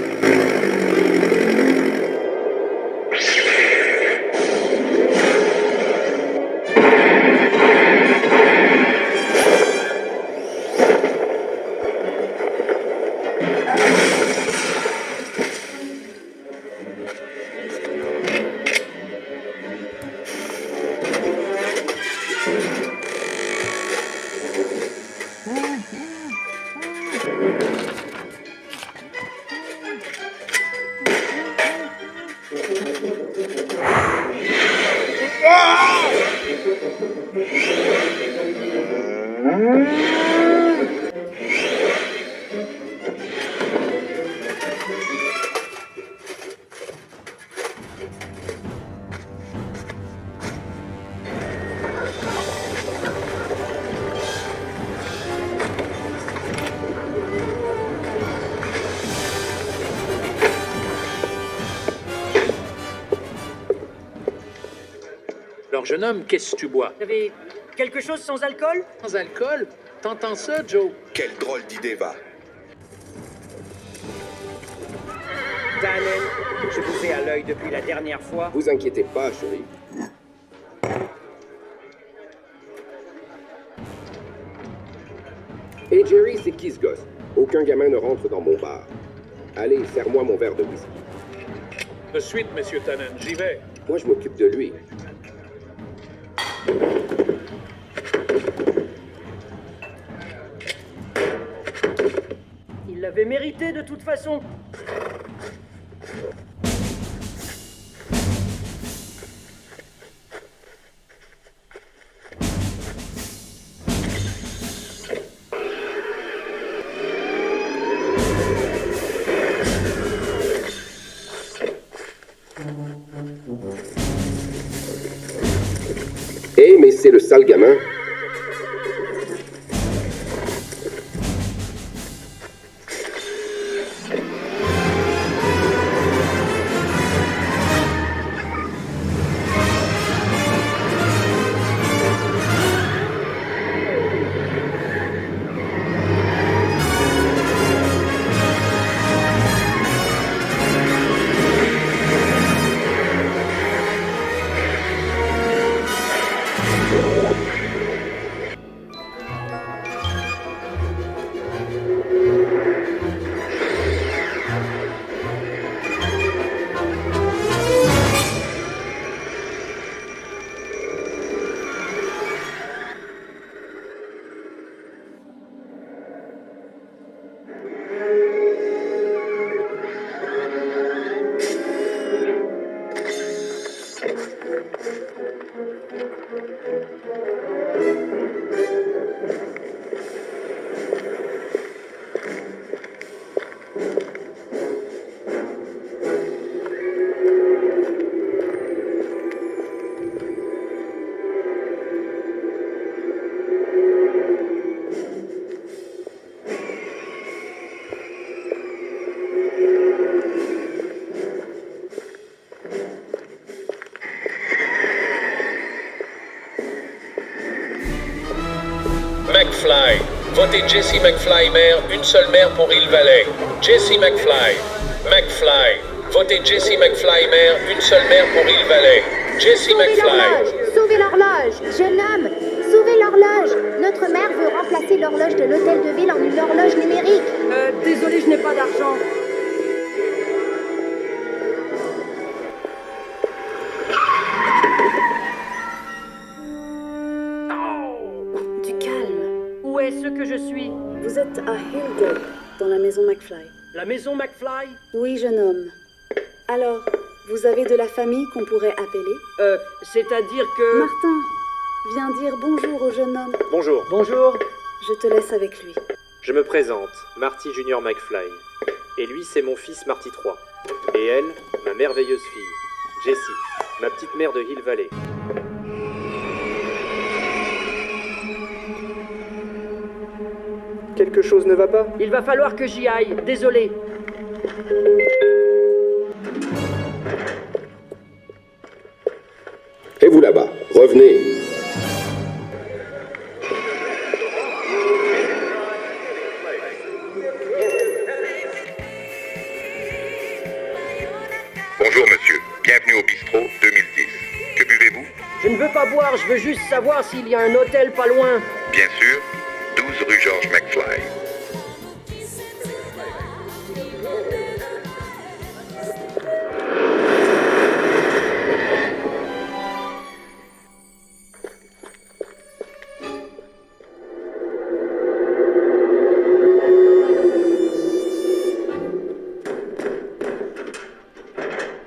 S: Alors, jeune homme, qu'est-ce que tu bois?
H: Vous avez quelque chose sans alcool?
S: Sans alcool? T'entends ça, Joe?
C: Quelle drôle d'idée, va.
R: Tannen, je vous ai à l'œil depuis la dernière fois.
J: Vous inquiétez pas, chérie. Et Jerry, c'est qui ce gosse? Aucun gamin ne rentre dans mon bar. Allez, serre-moi mon verre de whisky.
P: De suite, monsieur Tannen, j'y vais.
J: Moi, je m'occupe de lui.
H: Il l'avait mérité de toute façon.
J: Eh, mais c'est le sale gamin.
P: McFly. Votez Jesse McFly maire, une seule maire pour Hill Valley. Jesse McFly. McFly. Votez Jesse McFly maire, une seule maire pour Hill Valley. Jesse McFly.
L: Sauvez l'horloge! Jeune homme, sauvez l'horloge! Notre mère veut remplacer l'horloge de l'hôtel de ville en une horloge numérique.
H: Désolé, je n'ai pas d'argent.
C: Du calme.
H: Où est ce que je suis?
C: Vous êtes à Hilldale, dans la maison McFly.
H: La maison McFly?
C: Oui, jeune homme. Alors, vous avez de la famille qu'on pourrait appeler?
H: C'est-à-dire que...
C: Martin, viens dire bonjour au jeune homme.
Q: Bonjour.
H: Bonjour.
C: Je te laisse avec lui.
Q: Je me présente, Marty Junior McFly. Et lui, c'est mon fils Marty 3. Et elle, ma merveilleuse fille, Jessie, ma petite mère de Hill Valley. Quelque chose ne va pas?
H: Il va falloir que j'y aille. Désolé.
J: Et vous là-bas, revenez.
K: Bonjour monsieur, bienvenue au bistrot 2010. Que buvez-vous?
H: Je ne veux pas boire, je veux juste savoir s'il y a un hôtel pas loin.
K: Bien sûr, 12 rue George McFly.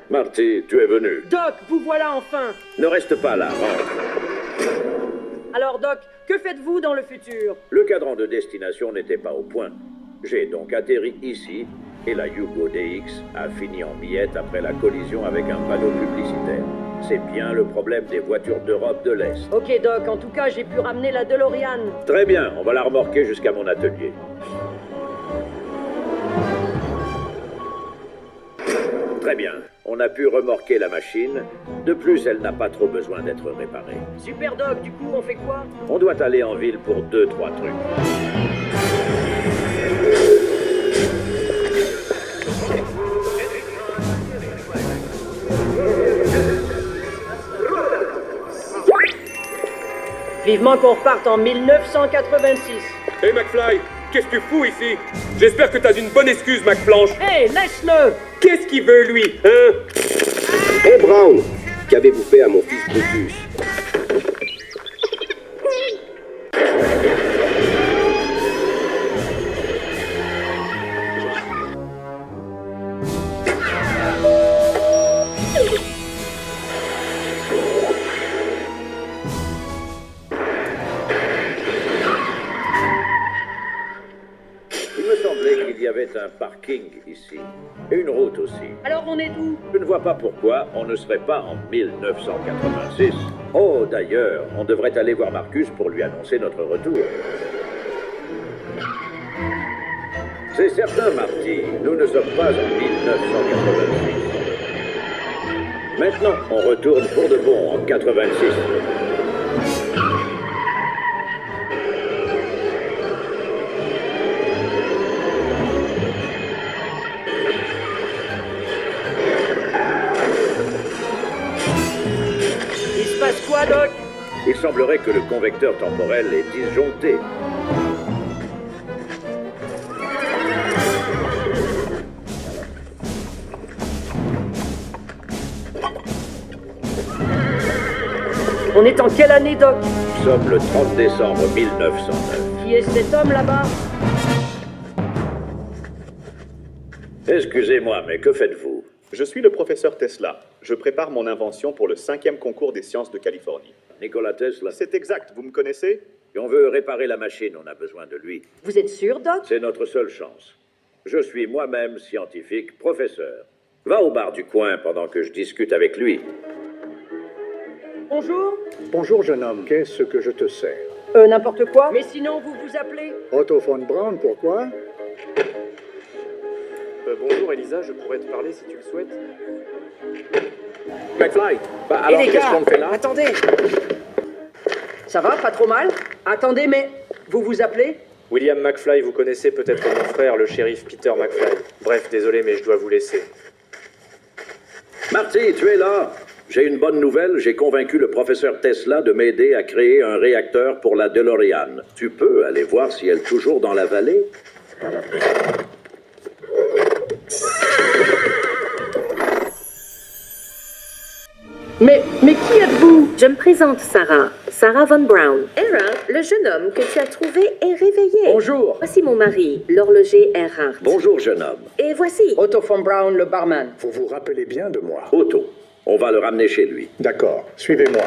A: Marty, tu es venu.
H: Doc, vous voilà enfin.
A: Ne reste pas là, rentre.
H: Alors Doc, que faites-vous dans le futur?
A: Le cadran de destination n'était pas au point. J'ai donc atterri ici, et la Yugo DX a fini en miettes après la collision avec un panneau publicitaire. C'est bien le problème des voitures d'Europe de l'Est.
H: Ok Doc, en tout cas j'ai pu ramener la DeLorean.
A: Très bien, on va la remorquer jusqu'à mon atelier. Très bien, on a pu remorquer la machine. De plus, elle n'a pas trop besoin d'être réparée.
H: Super Doc, du coup on fait quoi?
A: On doit aller en ville pour 2-3 trucs.
H: Vivement qu'on reparte en 1986.
D: Hey McFly, qu'est-ce que tu fous ici? J'espère que t'as une bonne excuse, McFlanche.
H: Hey, laisse-le!
D: Qu'est-ce qu'il veut, lui, hein?
J: Hey Brown, qu'avez-vous fait à mon fils Brutus?
A: Il me semblait qu'il y avait un parking ici. Et une route aussi.
H: Alors on est où?
A: Je ne vois pas pourquoi on ne serait pas en 1986. Oh, d'ailleurs, on devrait aller voir Marcus pour lui annoncer notre retour. C'est certain, Marty, nous ne sommes pas en 1986. Maintenant, on retourne pour de bon en 86.
H: Il se passe quoi, Doc?
A: Il semblerait que le convecteur temporel est disjoncté.
H: On est en quelle année, Doc?
A: Nous sommes le 30 décembre 1909.
H: Qui est cet homme là-bas?
A: Excusez-moi, mais que faites-vous?
I: Je suis le professeur Tesla. Je prépare mon invention pour le 5e concours des sciences de Californie.
A: Nikola Tesla?
I: C'est exact, vous me connaissez?
A: Si on veut réparer la machine, on a besoin de lui.
H: Vous êtes sûr, Doc?
A: C'est notre seule chance. Je suis moi-même scientifique, professeur. Va au bar du coin pendant que je discute avec lui.
H: Bonjour?
U: Bonjour, jeune homme. Qu'est-ce que je te sers?
H: N'importe quoi. Mais sinon, vous vous appelez?
U: Otto von Braun, pourquoi?
Q: Bonjour Elisa, je pourrais te parler si tu le souhaites.
F: McFly, bah
H: Et
F: alors
H: les
F: qu'est-ce
H: gars,
F: qu'on fait là?
H: attendez. Ça va, pas trop mal? Attendez, mais vous vous appelez?
Q: William McFly, vous connaissez peut-être mon frère, le shérif Peter McFly. Bref, désolé, mais je dois vous laisser.
A: Marty, tu es là? J'ai une bonne nouvelle, j'ai convaincu le professeur Tesla de m'aider à créer un réacteur pour la DeLorean. Tu peux aller voir si elle est toujours dans la vallée?
H: Mais qui êtes-vous?
T: Je me présente, Sarah. Sarah Von Braun. Hera, le jeune homme que tu as trouvé est réveillé.
H: Bonjour.
T: Voici mon mari, l'horloger Erhardt.
A: Bonjour, jeune homme.
T: Et voici
H: Otto Von Braun, le barman.
U: Vous vous rappelez bien de moi.
A: Otto, on va le ramener chez lui.
U: D'accord, suivez-moi.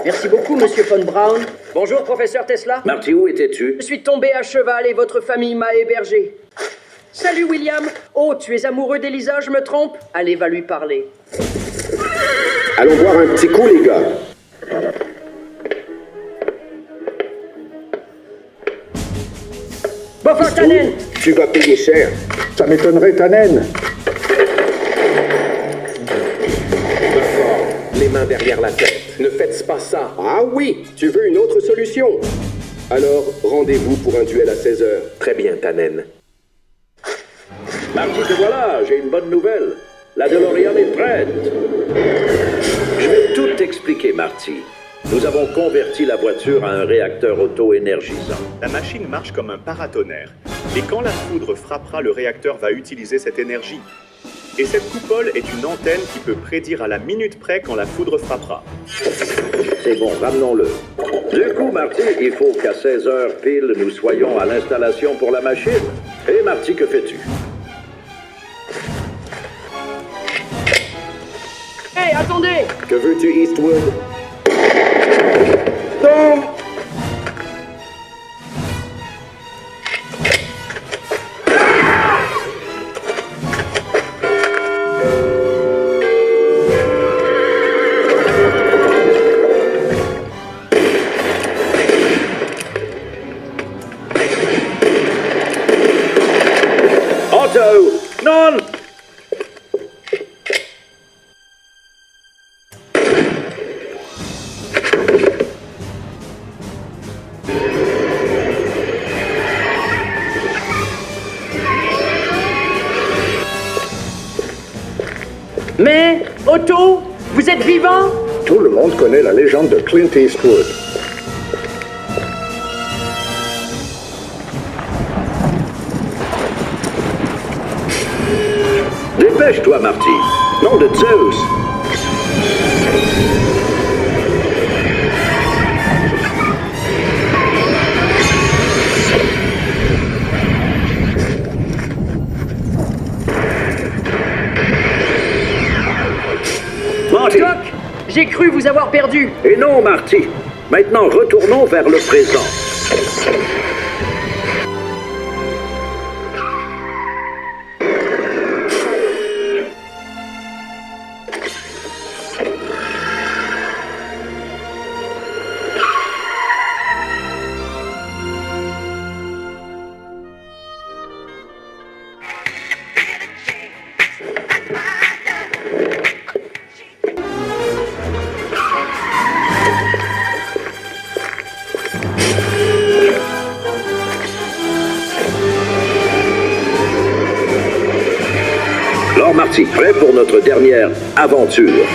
H: Merci beaucoup, monsieur Von Braun. Bonjour, professeur Tesla.
A: Marty, où étais-tu?
H: Je suis tombé à cheval et votre famille m'a hébergé. Salut, William. Oh, tu es amoureux d'Elisa, je me trompe? Allez, va lui parler.
J: Allons boire un petit coup, les gars.
H: Buffer Tannen.
J: Tu vas payer cher.
U: Ça m'étonnerait, Tannen.
J: Les mains derrière la tête. Ne faites pas ça. Ah oui, tu veux une autre solution? Alors, rendez-vous pour un duel à 16h.
F: Très bien, Tannen.
A: Marty, te voilà, j'ai une bonne nouvelle. La DeLorean est prête. Je vais tout expliquer, Marty. Nous avons converti la voiture à un réacteur auto-énergisant.
I: La machine marche comme un paratonnerre. Et quand la foudre frappera, le réacteur va utiliser cette énergie. Et cette coupole est une antenne qui peut prédire à la minute près quand la foudre frappera.
A: C'est bon, ramenons-le. Du coup, Marty, il faut qu'à 16h pile, nous soyons à l'installation pour la machine. Et Marty, que fais-tu?
H: Hé, attendez!
J: Que veux-tu, Eastwood? Non!
A: Otto! Non!
H: Mais, Otto, vous êtes vivant?
U: Tout le monde connaît la légende de Clint Eastwood.
A: Dépêche-toi, Marty. Nom de Zeus. Marty.
H: Doc, j'ai cru vous avoir perdu.
A: Et non, Marty. Maintenant, retournons vers le présent. Alors, Marty, prêt pour notre dernière aventure?